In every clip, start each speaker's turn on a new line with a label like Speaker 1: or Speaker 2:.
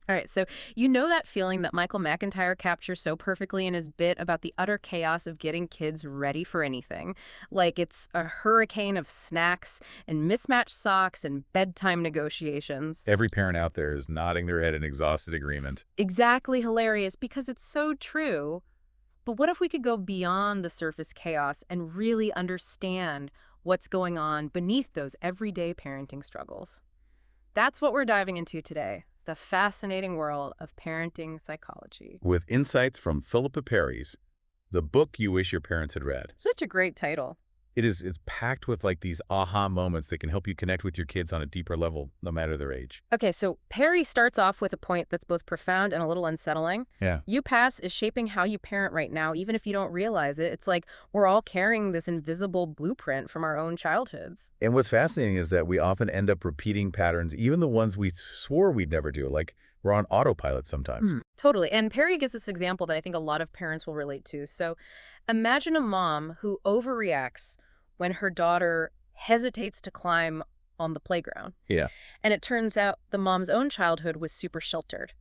Speaker 1: All right, so you know that feeling that Michael McIntyre captures so perfectly in his bit about the utter chaos of getting kids ready for anything? Like it's a hurricane of snacks and mismatched socks and bedtime negotiations.
Speaker 2: Every parent out there is nodding their head in exhausted agreement.
Speaker 1: Exactly hilarious because it's so true. But what if we could go beyond the surface chaos and really understand what's going on beneath those everyday parenting struggles? That's what we're diving into today, the fascinating world of parenting psychology.
Speaker 2: With insights from Philippa, the book you wish your parents had read.
Speaker 1: Such a great title.
Speaker 2: It's packed with like these aha moments that can help you connect with your kids on a deeper level, no matter their age.
Speaker 1: Okay, so Perry starts off with a point that's both profound and a little unsettling.
Speaker 2: Yeah.
Speaker 1: You pass is shaping how you parent right now, even if you don't realize it. It's like we're all carrying this invisible blueprint from our own childhoods.
Speaker 2: And what's fascinating is that we often end up repeating patterns, even the ones we swore we'd never do. Like we're on autopilot sometimes.
Speaker 1: Totally. And Perry gives this example that I think a lot of parents will relate to. So imagine a mom who overreacts when her daughter hesitates to climb on the playground.
Speaker 2: Yeah,
Speaker 1: And it turns out the mom's own childhood was super sheltered.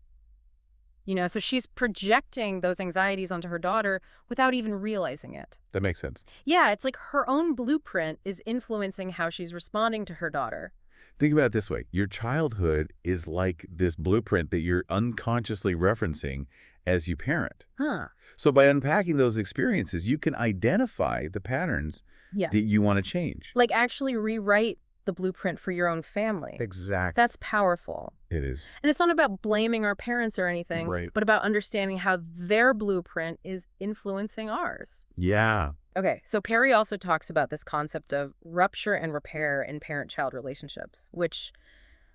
Speaker 1: So she's projecting those anxieties onto her daughter without even realizing it.
Speaker 2: that makes sense.
Speaker 1: Yeah, it's like her own blueprint is influencing how she's responding to her daughter.
Speaker 2: Think about it this way. Your childhood is like this blueprint that you're unconsciously referencing as you parent.
Speaker 1: Huh.
Speaker 2: So by unpacking those experiences, you can identify the patterns
Speaker 1: Yeah.
Speaker 2: that you want to change.
Speaker 1: Like actually rewrite the blueprint for your own family.
Speaker 2: Exactly.
Speaker 1: That's powerful.
Speaker 2: It is.
Speaker 1: And it's not about blaming our parents or anything,
Speaker 2: Right.
Speaker 1: but about understanding how their blueprint is influencing ours.
Speaker 2: Yeah.
Speaker 1: Okay, so Perry also talks about this concept of rupture and repair in parent-child relationships, which,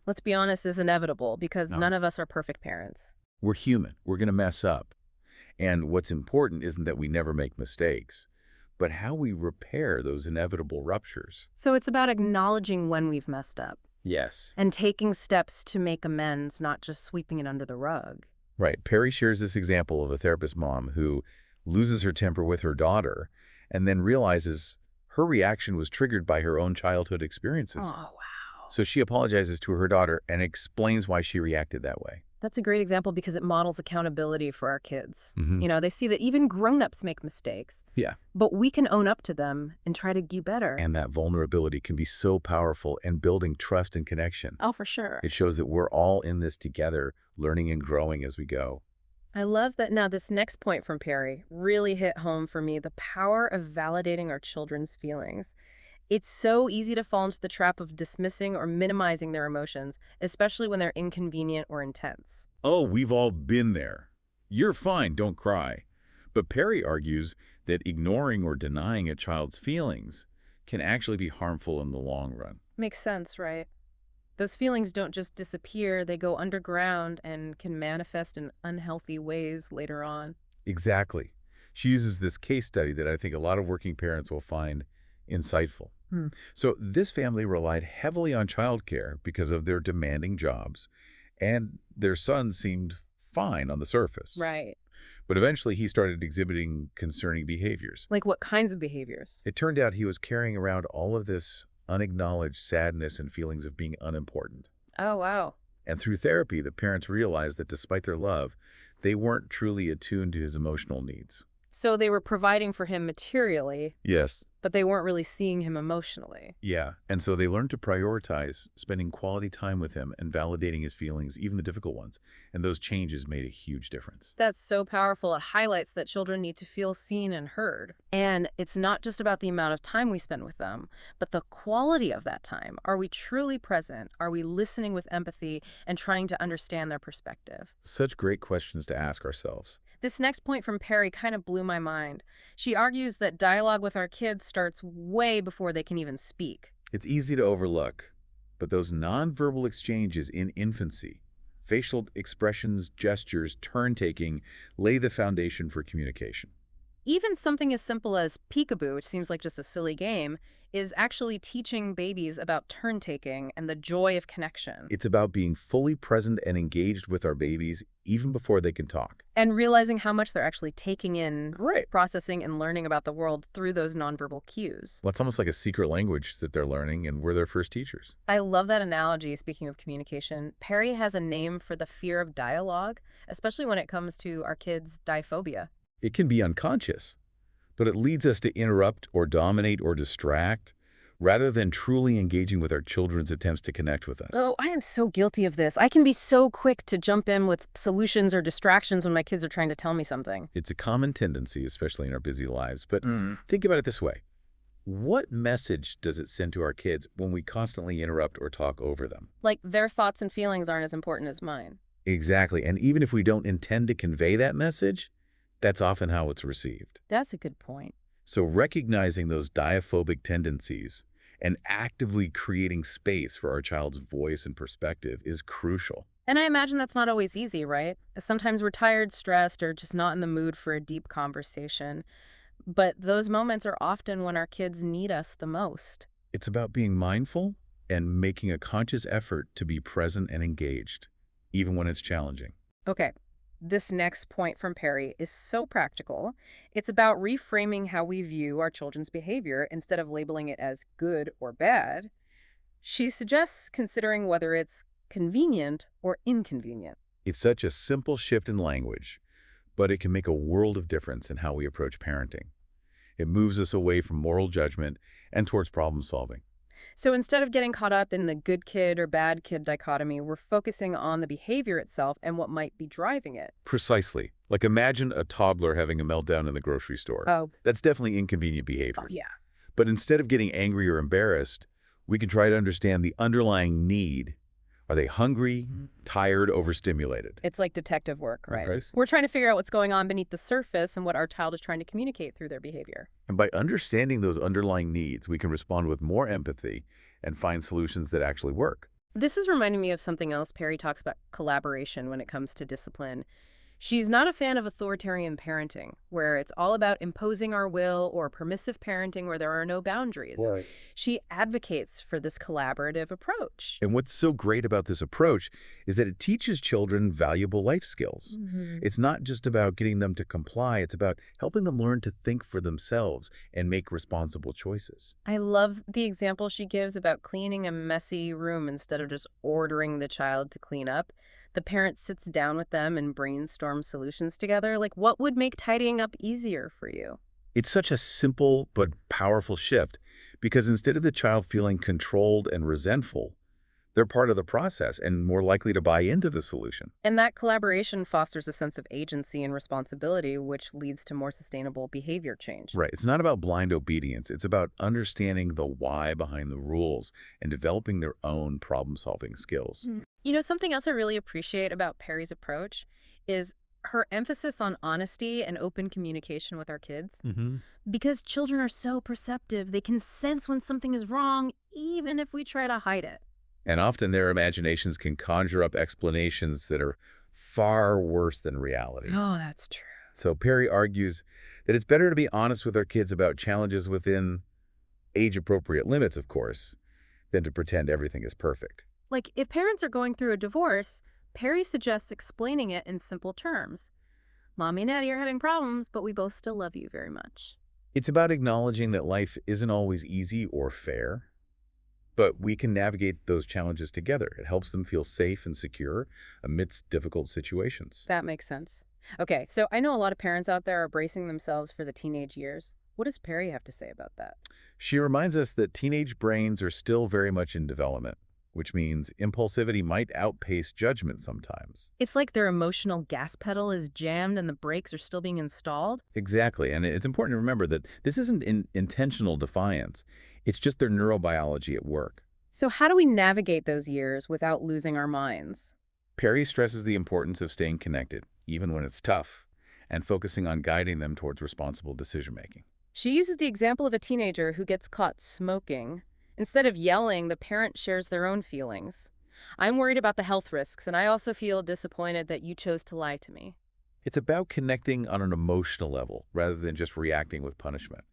Speaker 1: let's be honest, is inevitable because
Speaker 2: No.
Speaker 1: none of us are perfect parents.
Speaker 2: We're human. We're going to mess up. And what's important isn't that we never make mistakes, but how we repair those inevitable ruptures.
Speaker 1: So it's about acknowledging when we've messed up
Speaker 2: Yes.
Speaker 1: and taking steps to make amends, not just sweeping it under the rug.
Speaker 2: Right. Perry shares this example of a therapist mom who loses her temper with her daughter and then realizes her reaction was triggered by her own childhood experiences.
Speaker 1: Oh, wow.
Speaker 2: So she apologizes to her daughter and explains why she reacted that way.
Speaker 1: That's a great example because it models accountability for our kids.
Speaker 2: Mhm.
Speaker 1: They see that even grown-ups make mistakes,
Speaker 2: Yeah.
Speaker 1: but we can own up to them and try to do better.
Speaker 2: And that vulnerability can be so powerful in building trust and connection.
Speaker 1: Oh, for sure.
Speaker 2: It shows that we're all in this together, learning and growing as we go.
Speaker 1: I love that. Now, this next point from Perry really hit home for me, the power of validating our children's feelings. It's so easy to fall into the trap of dismissing or minimizing their emotions, especially when they're inconvenient or intense.
Speaker 2: Oh, we've all been there. You're fine, don't cry. But Perry argues that ignoring or denying a child's feelings can actually be harmful in the long run.
Speaker 1: Makes sense, right? Those feelings don't just disappear, they go underground and can manifest in unhealthy ways later on.
Speaker 2: Exactly. She uses this case study that I think a lot of working parents will find insightful. So this family relied heavily on childcare because of their demanding jobs, and their son seemed fine on the surface.
Speaker 1: Right.
Speaker 2: But eventually he started exhibiting concerning behaviors.
Speaker 1: Like what kinds of behaviors?
Speaker 2: It turned out he was carrying around all of this unacknowledged sadness and feelings of being unimportant.
Speaker 1: Oh, wow.
Speaker 2: And through therapy, the parents realized that despite their love, they weren't truly attuned to his emotional needs.
Speaker 1: So they were providing for him materially,
Speaker 2: Yes.
Speaker 1: but they weren't really seeing him emotionally.
Speaker 2: Yeah. And so they learned to prioritize spending quality time with him and validating his feelings, even the difficult ones. And those changes made a huge difference.
Speaker 1: That's so powerful. It highlights that children need to feel seen and heard. And it's not just about the amount of time we spend with them, but the quality of that time. Are we truly present? Are we listening with empathy and trying to understand their perspective?
Speaker 2: Such great questions to ask ourselves.
Speaker 1: This next point from Perry kind of blew my mind. She argues that dialogue with our kids starts way before they can even speak.
Speaker 2: It's easy to overlook, but those nonverbal exchanges in infancy, facial expressions, gestures, turn-taking, lay the foundation for communication.
Speaker 1: Even something as simple as peekaboo, which seems like just a silly game, is actually teaching babies about turn-taking and the joy of connection.
Speaker 2: It's about being fully present and engaged with our babies even before they can talk.
Speaker 1: And realizing how much they're actually taking in,
Speaker 2: Right.
Speaker 1: processing and learning about the world through those nonverbal cues.
Speaker 2: Well, it's almost like a secret language that they're learning, and we're their first teachers.
Speaker 1: I love that analogy. Speaking of communication, Perry has a name for the fear of dialogue, especially when it comes to our kids' diphobia.
Speaker 2: It can be unconscious, but it leads us to interrupt or dominate or distract rather than truly engaging with our children's attempts to connect with us.
Speaker 1: Oh, I am so guilty of this. I can be so quick to jump in with solutions or distractions when my kids are trying to tell me something.
Speaker 2: It's a common tendency, especially in our busy lives. But think about it this way. What message does it send to our kids when we constantly interrupt or talk over them?
Speaker 1: Like their thoughts and feelings aren't as important as mine.
Speaker 2: Exactly. And even if we don't intend to convey that message, that's often how it's received.
Speaker 1: That's a good point.
Speaker 2: So recognizing those diaphobic tendencies and actively creating space for our child's voice and perspective is crucial.
Speaker 1: And I imagine that's not always easy, right? Sometimes we're tired, stressed, or just not in the mood for a deep conversation. But those moments are often when our kids need us the most.
Speaker 2: It's about being mindful and making a conscious effort to be present and engaged, even when it's challenging.
Speaker 1: Okay, this next point from Perry is so practical. It's about reframing how we view our children's behavior instead of labeling it as good or bad. She suggests considering whether it's convenient or inconvenient.
Speaker 2: It's such a simple shift in language, but it can make a world of difference in how we approach parenting. It moves us away from moral judgment and towards problem solving.
Speaker 1: So instead of getting caught up in the good kid or bad kid dichotomy, we're focusing on the behavior itself and what might be driving it.
Speaker 2: Precisely. Like imagine a toddler having a meltdown in the grocery store.
Speaker 1: Oh,
Speaker 2: That's definitely inconvenient behavior.
Speaker 1: yeah.
Speaker 2: But instead of getting angry or embarrassed, we can try to understand the underlying need. Are they hungry, tired, overstimulated?
Speaker 1: It's like detective work, right?
Speaker 2: Okay.
Speaker 1: We're trying to figure out what's going on beneath the surface and what our child is trying to communicate through their behavior.
Speaker 2: And by understanding those underlying needs, we can respond with more empathy and find solutions that actually work.
Speaker 1: This is reminding me of something else. Perry talks about collaboration when it comes to discipline. She's not a fan of authoritarian parenting, where it's all about imposing our will, or permissive parenting where there are no boundaries.
Speaker 2: Right.
Speaker 1: She advocates for this collaborative approach.
Speaker 2: And what's so great about this approach is that it teaches children valuable life skills. It's not just about getting them to comply, it's about helping them learn to think for themselves and make responsible choices.
Speaker 1: I love the example she gives about cleaning a messy room instead of just ordering the child to clean up. The parent sits down with them and brainstorms solutions together. Like, what would make tidying up easier for you?
Speaker 2: It's such a simple but powerful shift because instead of the child feeling controlled and resentful, they're part of the process and more likely to buy into the solution.
Speaker 1: And that collaboration fosters a sense of agency and responsibility, which leads to more sustainable behavior change.
Speaker 2: Right. It's not about blind obedience. It's about understanding the why behind the rules and developing their own problem-solving skills.
Speaker 1: You know, something else I really appreciate about Perry's approach is her emphasis on honesty and open communication with our kids. Because children are so perceptive, they can sense when something is wrong, even if we try to hide it.
Speaker 2: And often their imaginations can conjure up explanations that are far worse than reality.
Speaker 1: Oh, that's true.
Speaker 2: So Perry argues that it's better to be honest with our kids about challenges within age-appropriate limits, of course, than to pretend everything is perfect.
Speaker 1: Like, if parents are going through a divorce, Perry suggests explaining it in simple terms. Mommy and Daddy are having problems, but we both still love you very much.
Speaker 2: It's about acknowledging that life isn't always easy or fair, but we can navigate those challenges together. It helps them feel safe and secure amidst difficult situations.
Speaker 1: That makes sense. Okay, so I know a lot of parents out there are bracing themselves for the teenage years. What does Perry have to say about that?
Speaker 2: She reminds us that teenage brains are still very much in development, which means impulsivity might outpace judgment sometimes.
Speaker 1: It's like their emotional gas pedal is jammed and the brakes are still being installed.
Speaker 2: Exactly, and it's important to remember that this isn't intentional defiance. It's just their neurobiology at work.
Speaker 1: So how do we navigate those years without losing our minds?
Speaker 2: Perry stresses the importance of staying connected, even when it's tough, and focusing on guiding them towards responsible decision-making.
Speaker 1: She uses the example of a teenager who gets caught smoking. Instead of yelling, the parent shares their own feelings. I'm worried about the health risks, and I also feel disappointed that you chose to lie to me.
Speaker 2: It's about connecting on an emotional level rather than just reacting with punishment.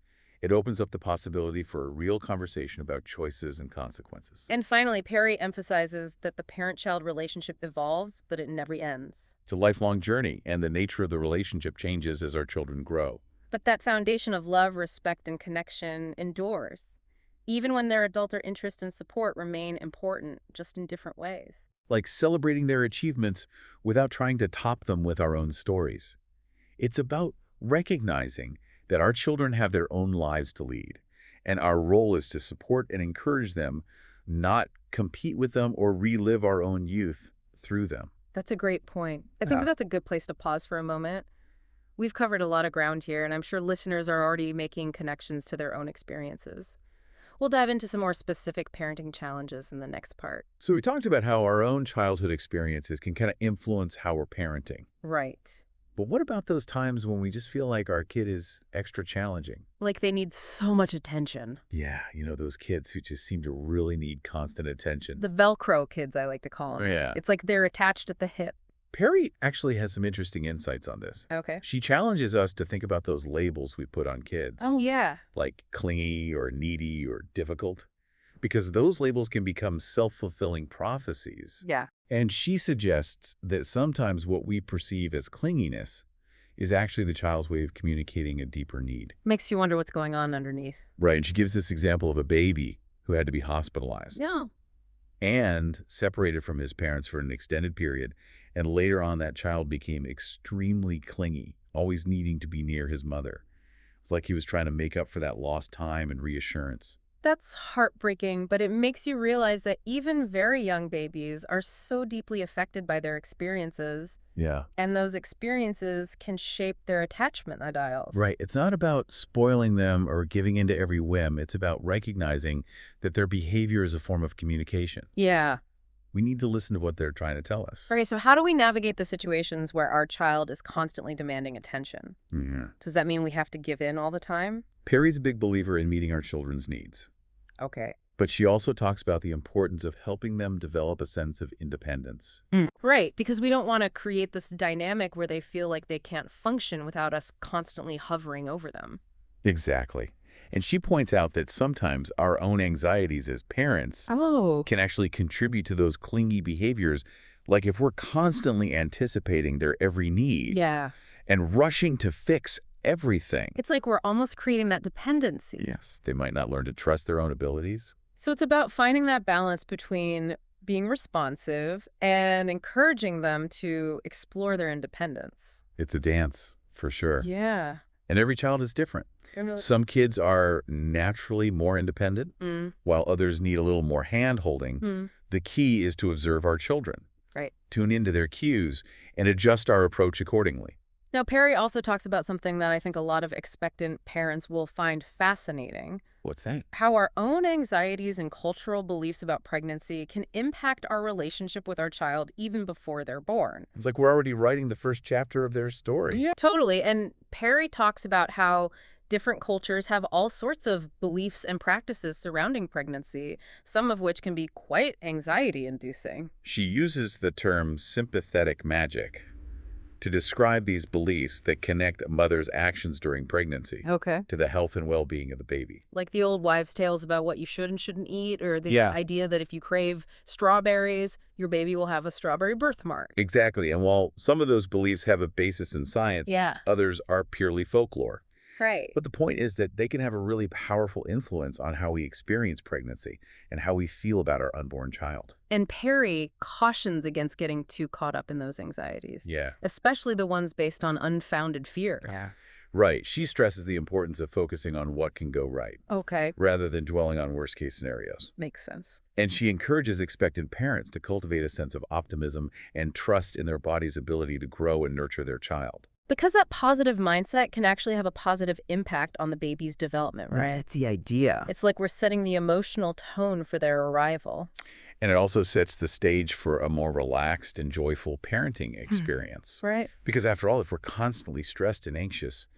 Speaker 2: It opens up the possibility for a real conversation about choices and consequences.
Speaker 1: And finally, Perry emphasizes that the parent-child relationship evolves, but it never ends.
Speaker 2: It's a lifelong journey, and the nature of the relationship changes as our children grow.
Speaker 1: But that foundation of love, respect, and connection endures. Even when their adult interest and support remain important, just in different ways.
Speaker 2: Like celebrating their achievements without trying to top them with our own stories. It's about recognizing that our children have their own lives to lead, and our role is to support and encourage them, not compete with them or relive our own youth through them.
Speaker 1: That's a great point. I think that's a good place to pause for a moment. We've covered a lot of ground here, and I'm sure listeners are already making connections to their own experiences. We'll dive into some more specific parenting challenges in the next part.
Speaker 2: So we talked about how our own childhood experiences can kind of influence how we're parenting.
Speaker 1: Right.
Speaker 2: But what about those times when we just feel like our kid is extra challenging?
Speaker 1: Like they need so much attention.
Speaker 2: Yeah, those kids who just seem to really need constant attention.
Speaker 1: The Velcro kids, I like to call them.
Speaker 2: Yeah.
Speaker 1: It's like they're attached at the hip.
Speaker 2: Perry actually has some interesting insights on this.
Speaker 1: Okay.
Speaker 2: She challenges us to think about those labels we put on kids,
Speaker 1: Oh, yeah.
Speaker 2: like clingy or needy or difficult, because those labels can become self-fulfilling prophecies.
Speaker 1: Yeah.
Speaker 2: And she suggests that sometimes what we perceive as clinginess is actually the child's way of communicating a deeper need.
Speaker 1: Makes you wonder what's going on underneath.
Speaker 2: Right, and she gives this example of a baby who had to be hospitalized
Speaker 1: Yeah.
Speaker 2: and separated from his parents for an extended period, and later on that child became extremely clingy, always needing to be near his mother. It's like he was trying to make up for that lost time and reassurance.
Speaker 1: That's heartbreaking, but it makes you realize that even very young babies are so deeply affected by their experiences,
Speaker 2: Yeah.
Speaker 1: and those experiences can shape their attachment styles.
Speaker 2: Right. It's not about spoiling them or giving in to every whim. It's about recognizing that their behavior is a form of communication.
Speaker 1: Yeah.
Speaker 2: We need to listen to what they're trying to tell us.
Speaker 1: Okay, so how do we navigate the situations where our child is constantly demanding attention?
Speaker 2: Yeah.
Speaker 1: Does that mean we have to give in all the time?
Speaker 2: Perry's a big believer in meeting our children's needs.
Speaker 1: Okay.
Speaker 2: But she also talks about the importance of helping them develop a sense of independence.
Speaker 1: Right, because we don't want to create this dynamic where they feel like they can't function without us constantly hovering over them.
Speaker 2: Exactly. And she points out that sometimes our own anxieties as parents can actually contribute to those clingy behaviors, like if we're constantly anticipating their every need
Speaker 1: Yeah.
Speaker 2: and rushing to fix everything.
Speaker 1: It's like we're almost creating that dependency.
Speaker 2: Yes, they might not learn to trust their own abilities.
Speaker 1: So it's about finding that balance between being responsive and encouraging them to explore their independence.
Speaker 2: It's a dance, for sure.
Speaker 1: Yeah.
Speaker 2: And every child is different. Some kids are naturally more independent, while others need a little more hand-holding. The key is to observe our children,
Speaker 1: Right.
Speaker 2: tune into their cues, and adjust our approach accordingly.
Speaker 1: Now, Perry also talks about something that I think a lot of expectant parents will find fascinating.
Speaker 2: What's that?
Speaker 1: How our own anxieties and cultural beliefs about pregnancy can impact our relationship with our child even before they're born.
Speaker 2: It's like we're already writing the first chapter of their story.
Speaker 1: Yeah, totally. And Perry talks about how different cultures have all sorts of beliefs and practices surrounding pregnancy, some of which can be quite anxiety-inducing.
Speaker 2: She uses the term sympathetic magic to describe these beliefs that connect a mother's actions during pregnancy
Speaker 1: Okay.
Speaker 2: to the health and well-being of the baby.
Speaker 1: Like the old wives' tales about what you should and shouldn't eat, or the
Speaker 2: Yeah.
Speaker 1: idea that if you crave strawberries, your baby will have a strawberry birthmark.
Speaker 2: Exactly. And while some of those beliefs have a basis in science,
Speaker 1: Yeah.
Speaker 2: others are purely folklore.
Speaker 1: Right.
Speaker 2: But the point is that they can have a really powerful influence on how we experience pregnancy and how we feel about our unborn child.
Speaker 1: And Perry cautions against getting too caught up in those anxieties,
Speaker 2: Yeah.
Speaker 1: especially the ones based on unfounded fears.
Speaker 2: Right. She stresses the importance of focusing on what can go right,
Speaker 1: Okay.
Speaker 2: rather than dwelling on worst-case scenarios.
Speaker 1: Makes sense.
Speaker 2: And she encourages expectant parents to cultivate a sense of optimism and trust in their body's ability to grow and nurture their child.
Speaker 1: Because that positive mindset can actually have a positive impact on the baby's development, right?
Speaker 3: That's the idea.
Speaker 1: It's like we're setting the emotional tone for their arrival.
Speaker 2: And it also sets the stage for a more relaxed and joyful parenting experience.
Speaker 1: Right.
Speaker 2: Because after all, if we're constantly stressed and anxious,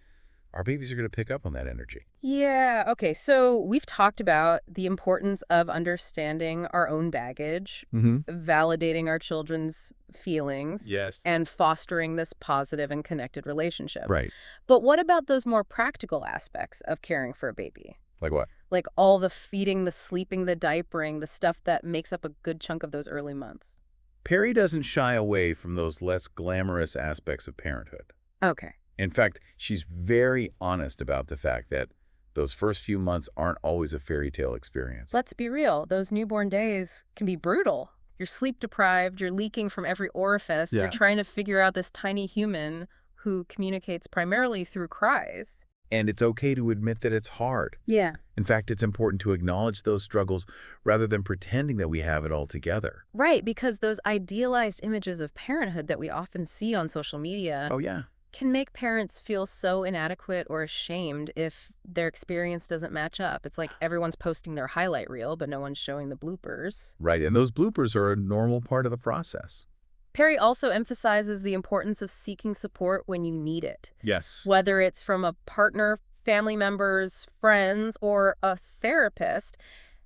Speaker 2: our babies are going to pick up on that energy.
Speaker 1: Yeah, okay, so we've talked about the importance of understanding our own baggage,
Speaker 2: Mm-hmm.
Speaker 1: validating our children's feelings,
Speaker 2: Yes.
Speaker 1: and fostering this positive and connected relationship.
Speaker 2: Right.
Speaker 1: But what about those more practical aspects of caring for a baby?
Speaker 2: Like what?
Speaker 1: Like all the feeding, the sleeping, the diapering, the stuff that makes up a good chunk of those early months.
Speaker 2: Perry doesn't shy away from those less glamorous aspects of parenthood.
Speaker 1: Okay.
Speaker 2: In fact, she's very honest about the fact that those first few months aren't always a fairy tale experience.
Speaker 1: Let's be real. Those newborn days can be brutal. You're sleep deprived, you're leaking from every orifice,
Speaker 2: Yeah.
Speaker 1: you're trying to figure out this tiny human who communicates primarily through cries.
Speaker 2: And it's okay to admit that it's hard.
Speaker 1: Yeah.
Speaker 2: In fact, it's important to acknowledge those struggles rather than pretending that we have it all together.
Speaker 1: Right, because those idealized images of parenthood that we often see on social media
Speaker 2: Oh, yeah.
Speaker 1: can make parents feel so inadequate or ashamed if their experience doesn't match up. It's like everyone's posting their highlight reel, but no one's showing the bloopers.
Speaker 2: Right, and those bloopers are a normal part of the process.
Speaker 1: Perry also emphasizes the importance of seeking support when you need it.
Speaker 2: Yes.
Speaker 1: Whether it's from a partner, family members, friends, or a therapist,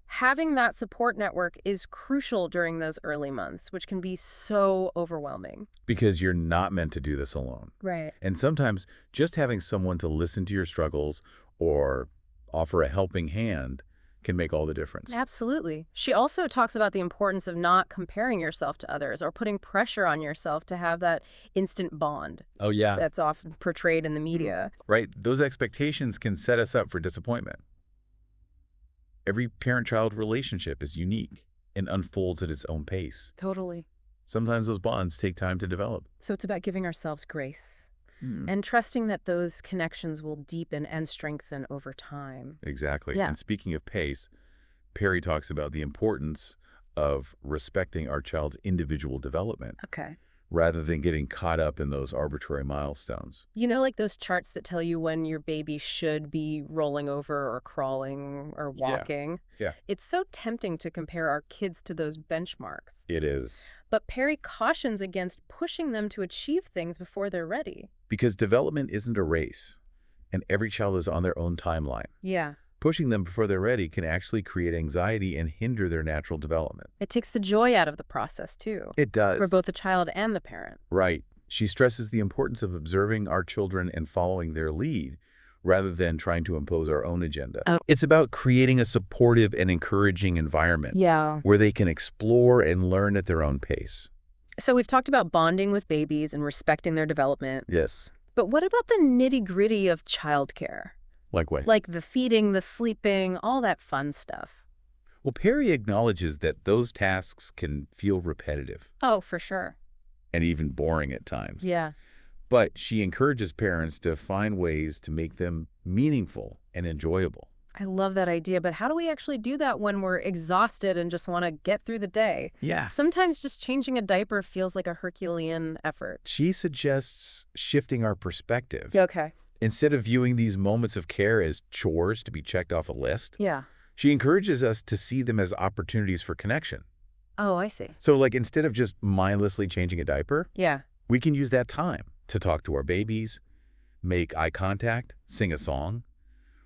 Speaker 1: having that support network is crucial during those early months, which can be so overwhelming.
Speaker 2: Because you're not meant to do this alone.
Speaker 1: Right.
Speaker 2: And sometimes just having someone to listen to your struggles or offer a helping hand can make all the difference.
Speaker 1: Absolutely. She also talks about the importance of not comparing yourself to others or putting pressure on yourself to have that instant bond
Speaker 2: Oh, yeah.
Speaker 1: that's often portrayed in the media.
Speaker 2: Right. Those expectations can set us up for disappointment. Every parent-child relationship is unique and unfolds at its own pace.
Speaker 1: Totally.
Speaker 2: Sometimes those bonds take time to develop.
Speaker 1: So it's about giving ourselves grace and trusting that those connections will deepen and strengthen over time.
Speaker 2: Exactly.
Speaker 1: Yeah.
Speaker 2: And speaking of pace, Perry talks about the importance of respecting our child's individual development
Speaker 1: Okay.
Speaker 2: rather than getting caught up in those arbitrary milestones.
Speaker 1: You know, like those charts that tell you when your baby should be rolling over or crawling or walking?
Speaker 2: Yeah.
Speaker 1: It's so tempting to compare our kids to those benchmarks.
Speaker 2: It is.
Speaker 1: But Perry cautions against pushing them to achieve things before they're ready.
Speaker 2: Because development isn't a race, and every child is on their own timeline.
Speaker 1: Yeah.
Speaker 2: Pushing them before they're ready can actually create anxiety and hinder their natural development.
Speaker 1: It takes the joy out of the process, too,
Speaker 2: It does.
Speaker 1: for both the child and the parent.
Speaker 2: Right. She stresses the importance of observing our children and following their lead, rather than trying to impose our own agenda.
Speaker 1: Oh.
Speaker 2: It's about creating a supportive and encouraging environment
Speaker 1: Yeah.
Speaker 2: where they can explore and learn at their own pace.
Speaker 1: So we've talked about bonding with babies and respecting their development.
Speaker 2: Yes.
Speaker 1: But what about the nitty-gritty of childcare?
Speaker 2: Like what?
Speaker 1: Like the feeding, the sleeping, all that fun stuff.
Speaker 2: Well, Perry acknowledges that those tasks can feel repetitive
Speaker 1: Oh, for sure.
Speaker 2: and even boring at times.
Speaker 1: Yeah.
Speaker 2: But she encourages parents to find ways to make them meaningful and enjoyable.
Speaker 1: I love that idea, but how do we actually do that when we're exhausted and just want to get through the day?
Speaker 2: Yeah.
Speaker 1: Sometimes just changing a diaper feels like a Herculean effort.
Speaker 2: She suggests shifting our perspective.
Speaker 1: Okay.
Speaker 2: Instead of viewing these moments of care as chores to be checked off a list,
Speaker 1: Yeah.
Speaker 2: she encourages us to see them as opportunities for connection.
Speaker 1: Oh, I see.
Speaker 2: So, like, instead of just mindlessly changing a diaper,
Speaker 1: Yeah.
Speaker 2: we can use that time to talk to our babies, make eye contact, sing a song,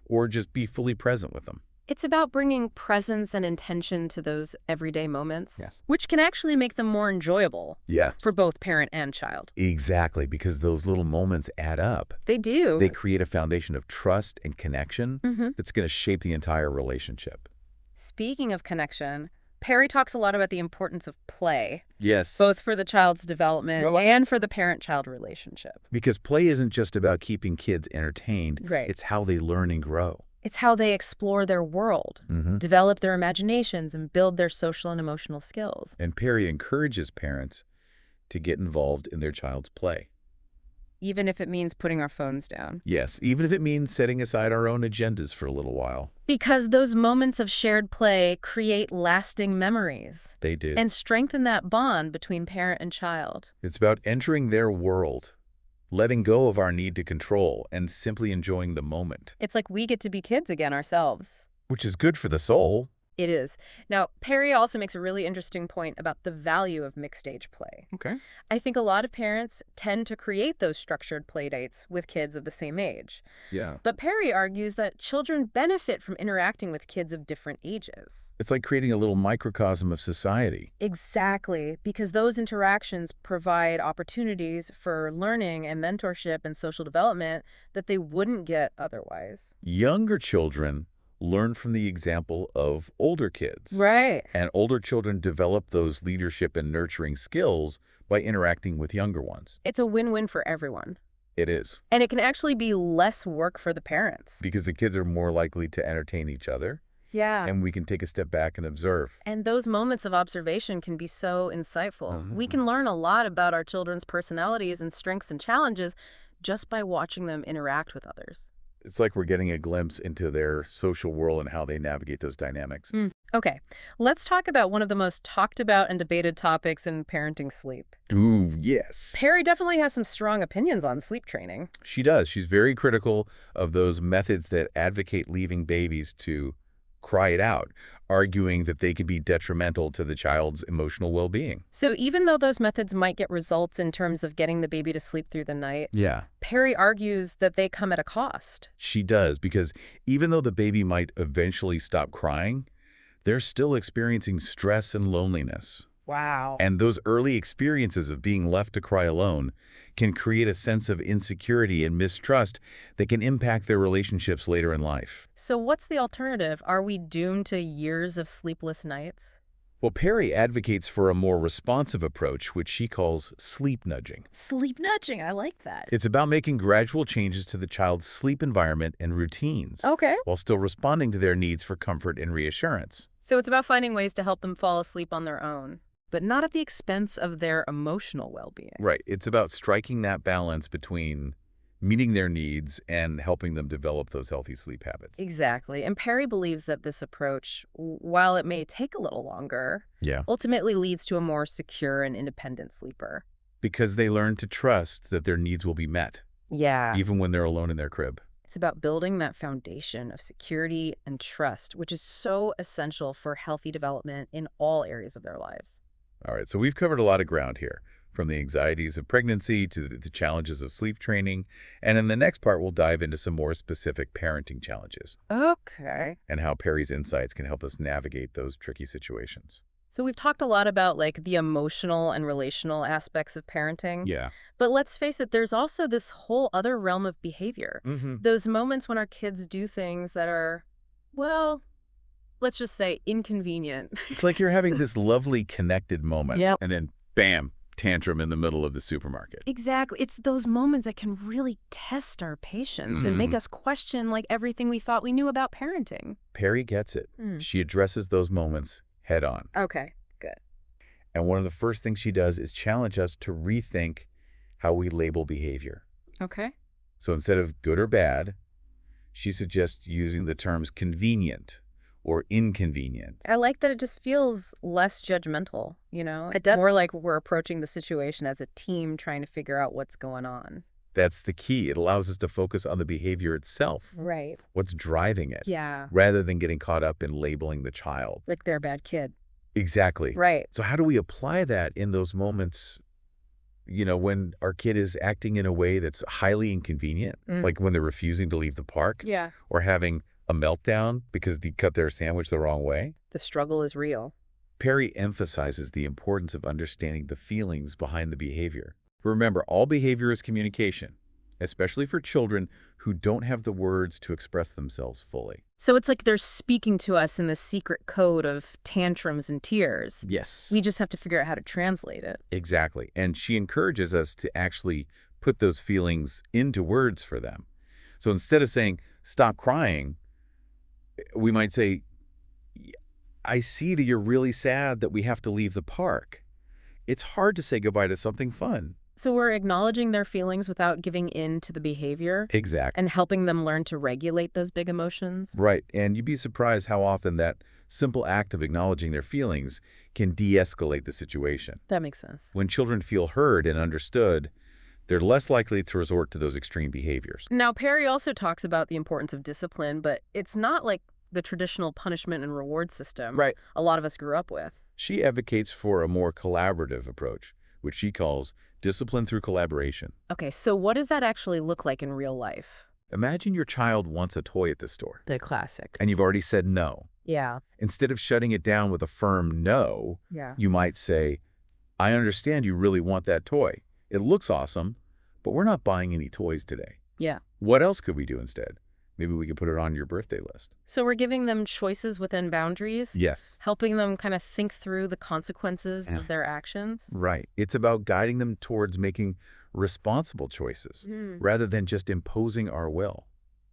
Speaker 2: or just be fully present with them.
Speaker 1: It's about bringing presence and intention to those everyday moments,
Speaker 2: Yeah.
Speaker 1: which can actually make them more enjoyable
Speaker 2: Yeah.
Speaker 1: for both parent and child.
Speaker 2: Exactly, because those little moments add up.
Speaker 1: They do.
Speaker 2: They create a foundation of trust and connection
Speaker 1: Mm-hmm.
Speaker 2: that's going to shape the entire relationship.
Speaker 1: Speaking of connection, Perry talks a lot about the importance of play,
Speaker 2: Yes.
Speaker 1: both for the child's development and for the parent-child relationship.
Speaker 2: Because play isn't just about keeping kids entertained.
Speaker 1: Right.
Speaker 2: It's how they learn and grow.
Speaker 1: It's how they explore their world, develop their imaginations, and build their social and emotional skills.
Speaker 2: And Perry encourages parents to get involved in their child's play.
Speaker 1: Even if it means putting our phones down.
Speaker 2: Yes, even if it means setting aside our own agendas for a little while.
Speaker 1: Because those moments of shared play create lasting memories
Speaker 2: They do.
Speaker 1: and strengthen that bond between parent and child.
Speaker 2: It's about entering their world, letting go of our need to control, and simply enjoying the moment.
Speaker 1: It's like we get to be kids again ourselves.
Speaker 2: Which is good for the soul
Speaker 1: It is. Now, Perry also makes a really interesting point about the value of mixed-age play.
Speaker 2: Okay.
Speaker 1: I think a lot of parents tend to create those structured play dates with kids of the same age.
Speaker 2: Yeah.
Speaker 1: But Perry argues that children benefit from interacting with kids of different ages.
Speaker 2: It's like creating a little microcosm of society.
Speaker 1: Exactly, because those interactions provide opportunities for learning and mentorship and social development that they wouldn't get otherwise.
Speaker 2: Younger children learn from the example of older kids.
Speaker 1: Right.
Speaker 2: And older children develop those leadership and nurturing skills by interacting with younger ones.
Speaker 1: It's a win-win for everyone.
Speaker 2: It is.
Speaker 1: And it can actually be less work for the parents.
Speaker 2: Because the kids are more likely to entertain each other,
Speaker 1: Yeah.
Speaker 2: and we can take a step back and observe.
Speaker 1: And those moments of observation can be so insightful. We can learn a lot about our children's personalities and strengths and challenges just by watching them interact with others.
Speaker 2: It's like we're getting a glimpse into their social world and how they navigate those dynamics.
Speaker 1: Okay, let's talk about one of the most talked about and debated topics in parenting: sleep.
Speaker 2: Ooh, yes.
Speaker 1: Perry definitely has some strong opinions on sleep training.
Speaker 2: She does. She's very critical of those methods that advocate leaving babies to cry it out, arguing that they can be detrimental to the child's emotional well-being.
Speaker 1: So even though those methods might get results in terms of getting the baby to sleep through the night,
Speaker 2: Yeah.
Speaker 1: Perry argues that they come at a cost.
Speaker 2: She does, because even though the baby might eventually stop crying, they're still experiencing stress and loneliness.
Speaker 1: Wow.
Speaker 2: And those early experiences of being left to cry alone can create a sense of insecurity and mistrust that can impact their relationships later in life.
Speaker 1: So what's the alternative? Are we doomed to years of sleepless nights?
Speaker 2: Well, Perry advocates for a more responsive approach, which she calls sleep nudging.
Speaker 1: Sleep nudging, I like that.
Speaker 2: It's about making gradual changes to the child's sleep environment and routines,
Speaker 1: Okay.
Speaker 2: while still responding to their needs for comfort and reassurance.
Speaker 1: So it's about finding ways to help them fall asleep on their own, but not at the expense of their emotional well-being.
Speaker 2: Right. It's about striking that balance between meeting their needs and helping them develop those healthy sleep habits.
Speaker 1: Exactly. And Perry believes that this approach, while it may take a little longer,
Speaker 2: Yeah.
Speaker 1: ultimately leads to a more secure and independent sleeper.
Speaker 2: Because they learn to trust that their needs will be met,
Speaker 1: Yeah.
Speaker 2: even when they're alone in their crib.
Speaker 1: It's about building that foundation of security and trust, which is so essential for healthy development in all areas of their lives.
Speaker 2: All right, so we've covered a lot of ground here, from the anxieties of pregnancy to the challenges of sleep training. And in the next part, we'll dive into some more specific parenting challenges
Speaker 1: Okay.
Speaker 2: and how Perry's insights can help us navigate those tricky situations.
Speaker 1: So we've talked a lot about like the emotional and relational aspects of parenting.
Speaker 2: Yeah.
Speaker 1: But let's face it, there's also this whole other realm of behavior. Those moments when our kids do things that are, well, let's just say inconvenient.
Speaker 2: It's like you're having this lovely connected moment.
Speaker 1: Yep.
Speaker 2: And then, bam, tantrum in the middle of the supermarket.
Speaker 1: Exactly. It's those moments that can really test our patience and make us question like everything we thought we knew about parenting.
Speaker 2: Perry gets it. She addresses those moments head on.
Speaker 1: Okay, good.
Speaker 2: And one of the first things she does is challenge us to rethink how we label behavior.
Speaker 1: Okay.
Speaker 2: So instead of good or bad, she suggests using the terms convenient or inconvenient.
Speaker 1: I like that it just feels less judgmental, you know? It does. More like we're approaching the situation as a team trying to figure out what's going on.
Speaker 2: That's the key. It allows us to focus on the behavior itself,
Speaker 1: Right.
Speaker 2: what's driving it,
Speaker 1: Yeah.
Speaker 2: rather than getting caught up in labeling the child.
Speaker 1: Like they're a bad kid.
Speaker 2: Exactly.
Speaker 1: Right.
Speaker 2: So how do we apply that in those moments, when our kid is acting in a way that's highly inconvenient, like when they're refusing to leave the park
Speaker 1: Yeah.
Speaker 2: or having a meltdown because they cut their sandwich the wrong way?
Speaker 1: The struggle is real.
Speaker 2: Perry emphasizes the importance of understanding the feelings behind the behavior. Remember, all behavior is communication, especially for children who don't have the words to express themselves fully.
Speaker 1: So it's like they're speaking to us in the secret code of tantrums and tears.
Speaker 2: Yes.
Speaker 1: We just have to figure out how to translate it.
Speaker 2: Exactly. And she encourages us to actually put those feelings into words for them. So instead of saying, stop crying, we might say, I see that you're really sad that we have to leave the park. It's hard to say goodbye to something fun.
Speaker 1: So we're acknowledging their feelings without giving in to the behavior
Speaker 2: Exactly.
Speaker 1: and helping them learn to regulate those big emotions.
Speaker 2: Right. And you'd be surprised how often that simple act of acknowledging their feelings can de-escalate the situation.
Speaker 1: That makes sense.
Speaker 2: When children feel heard and understood, they're less likely to resort to those extreme behaviors.
Speaker 1: Now, Perry also talks about the importance of discipline, but it's not like the traditional punishment and reward system
Speaker 2: Right.
Speaker 1: a lot of us grew up with.
Speaker 2: She advocates for a more collaborative approach, which she calls discipline through collaboration.
Speaker 1: Okay, so what does that actually look like in real life?
Speaker 2: Imagine your child wants a toy at the store,
Speaker 1: The classic.
Speaker 2: and you've already said no.
Speaker 1: Yeah.
Speaker 2: Instead of shutting it down with a firm no,
Speaker 1: Yeah.
Speaker 2: you might say, I understand you really want that toy. It looks awesome, but we're not buying any toys today.
Speaker 1: Yeah.
Speaker 2: What else could we do instead? Maybe we could put it on your birthday list.
Speaker 1: So we're giving them choices within boundaries,
Speaker 2: Yes.
Speaker 1: helping them kind of think through the consequences
Speaker 2: Yeah.
Speaker 1: of their actions.
Speaker 2: Right. It's about guiding them towards making responsible choices rather than just imposing our will.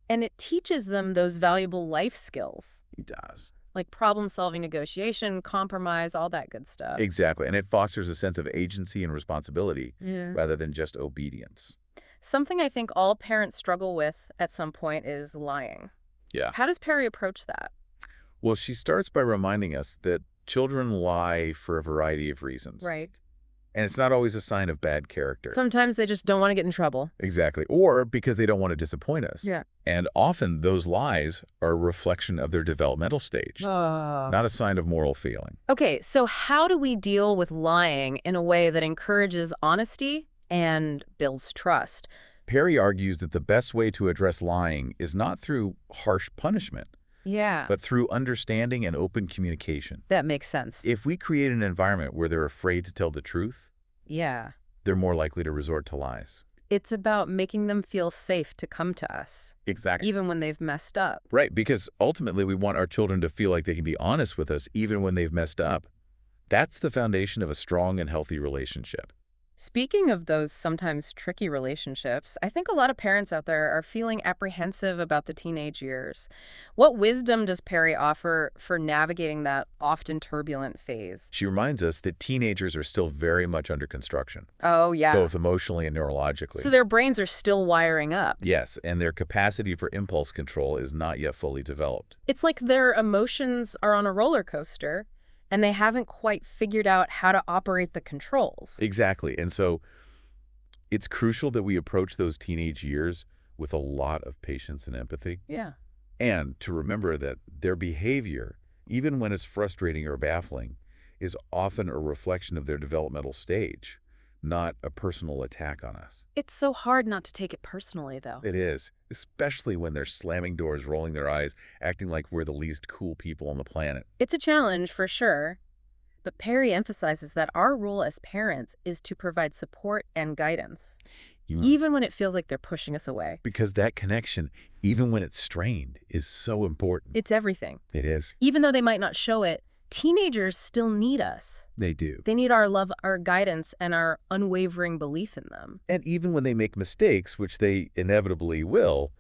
Speaker 1: And it teaches them those valuable life skills,
Speaker 2: It does.
Speaker 1: like problem-solving, negotiation, compromise, all that good stuff.
Speaker 2: Exactly. And it fosters a sense of agency and responsibility
Speaker 1: Yeah.
Speaker 2: rather than just obedience.
Speaker 1: Something I think all parents struggle with at some point is lying.
Speaker 2: Yeah.
Speaker 1: How does Perry approach that?
Speaker 2: Well, she starts by reminding us that children lie for a variety of reasons.
Speaker 1: Right.
Speaker 2: And it's not always a sign of bad character.
Speaker 1: Sometimes they just don't want to get in trouble.
Speaker 2: Exactly. Or because they don't want to disappoint us.
Speaker 1: Yeah.
Speaker 2: And often those lies are a reflection of their developmental stage, not a sign of moral failing.
Speaker 1: Okay, so how do we deal with lying in a way that encourages honesty and builds trust?
Speaker 2: Perry argues that the best way to address lying is not through harsh punishment,
Speaker 1: Yeah.
Speaker 2: but through understanding and open communication.
Speaker 1: That makes sense.
Speaker 2: If we create an environment where they're afraid to tell the truth,
Speaker 1: Yeah.
Speaker 2: they're more likely to resort to lies.
Speaker 1: It's about making them feel safe to come to us,
Speaker 2: Exactly.
Speaker 1: even when they've messed up.
Speaker 2: Right, because ultimately we want our children to feel like they can be honest with us even when they've messed up. That's the foundation of a strong and healthy relationship.
Speaker 1: Speaking of those sometimes tricky relationships, I think a lot of parents out there are feeling apprehensive about the teenage years. What wisdom does Perry offer for navigating that often turbulent phase?
Speaker 2: She reminds us that teenagers are still very much under construction,
Speaker 1: Oh, yeah.
Speaker 2: both emotionally and neurologically.
Speaker 1: So their brains are still wiring up.
Speaker 2: Yes, and their capacity for impulse control is not yet fully developed.
Speaker 1: It's like their emotions are on a roller coaster, and they haven't quite figured out how to operate the controls.
Speaker 2: Exactly. And so it's crucial that we approach those teenage years with a lot of patience and empathy,
Speaker 1: Yeah.
Speaker 2: and to remember that their behavior, even when it's frustrating or baffling, is often a reflection of their developmental stage, not a personal attack on us.
Speaker 1: It's so hard not to take it personally, though.
Speaker 2: It is, especially when they're slamming doors, rolling their eyes, acting like we're the least cool people on the planet.
Speaker 1: It's a challenge for sure, but Perry emphasizes that our role as parents is to provide support and guidance, even when it feels like they're pushing us away.
Speaker 2: Because that connection, even when it's strained, is so important.
Speaker 1: It's everything.
Speaker 2: It is.
Speaker 1: Even though they might not show it, teenagers still need us.
Speaker 2: They do.
Speaker 1: They need our love, our guidance, and our unwavering belief in them.
Speaker 2: And even when they make mistakes, which they inevitably will,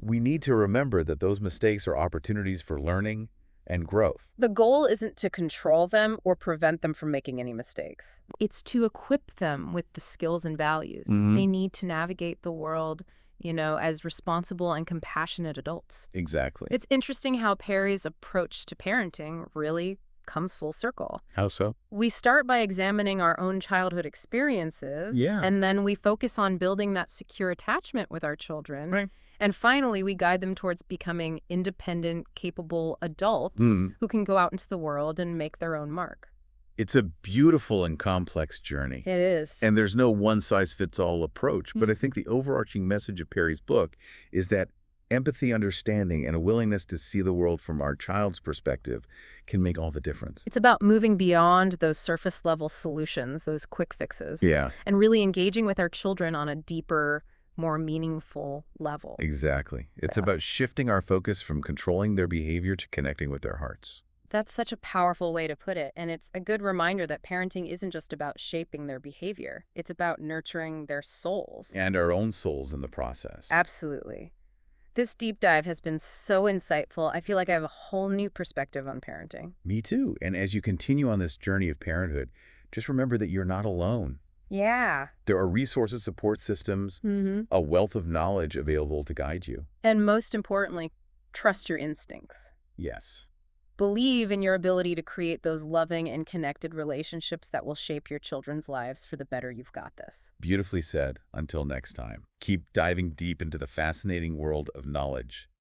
Speaker 2: we need to remember that those mistakes are opportunities for learning and growth.
Speaker 1: The goal isn't to control them or prevent them from making any mistakes. It's to equip them with the skills and values they need to navigate the world, as responsible and compassionate adults.
Speaker 2: Exactly.
Speaker 1: It's interesting how Perry's approach to parenting really comes full circle.
Speaker 2: How so?
Speaker 1: We start by examining our own childhood experiences,
Speaker 2: Yeah.
Speaker 1: and then we focus on building that secure attachment with our children.
Speaker 2: Right.
Speaker 1: And finally, we guide them towards becoming independent, capable adults who can go out into the world and make their own mark.
Speaker 2: It's a beautiful and complex journey.
Speaker 1: It is.
Speaker 2: And there's no one-size-fits-all approach, but I think the overarching message of Perry's book is that empathy, understanding, and a willingness to see the world from our child's perspective can make all the difference.
Speaker 1: It's about moving beyond those surface-level solutions, those quick fixes,
Speaker 2: Yeah,
Speaker 1: and really engaging with our children on a deeper, more meaningful level.
Speaker 2: exactly. It's
Speaker 1: Yeah.
Speaker 2: about shifting our focus from controlling their behavior to connecting with their hearts.
Speaker 1: That's such a powerful way to put it, and it's a good reminder that parenting isn't just about shaping their behavior. It's about nurturing their souls.
Speaker 2: And our own souls in the process.
Speaker 1: Absolutely. This deep dive has been so insightful. I feel like I have a whole new perspective on parenting.
Speaker 2: Me too. And as you continue on this journey of parenthood, just remember that you're not alone.
Speaker 1: Yeah.
Speaker 2: There are resources, support systems, a wealth of knowledge available to guide you.
Speaker 1: And most importantly, trust your instincts.
Speaker 2: Yes.
Speaker 1: Believe in your ability to create those loving and connected relationships that will shape your children's lives for the better. You've got this.
Speaker 2: Beautifully said. Until next time, keep diving deep into the fascinating world of knowledge.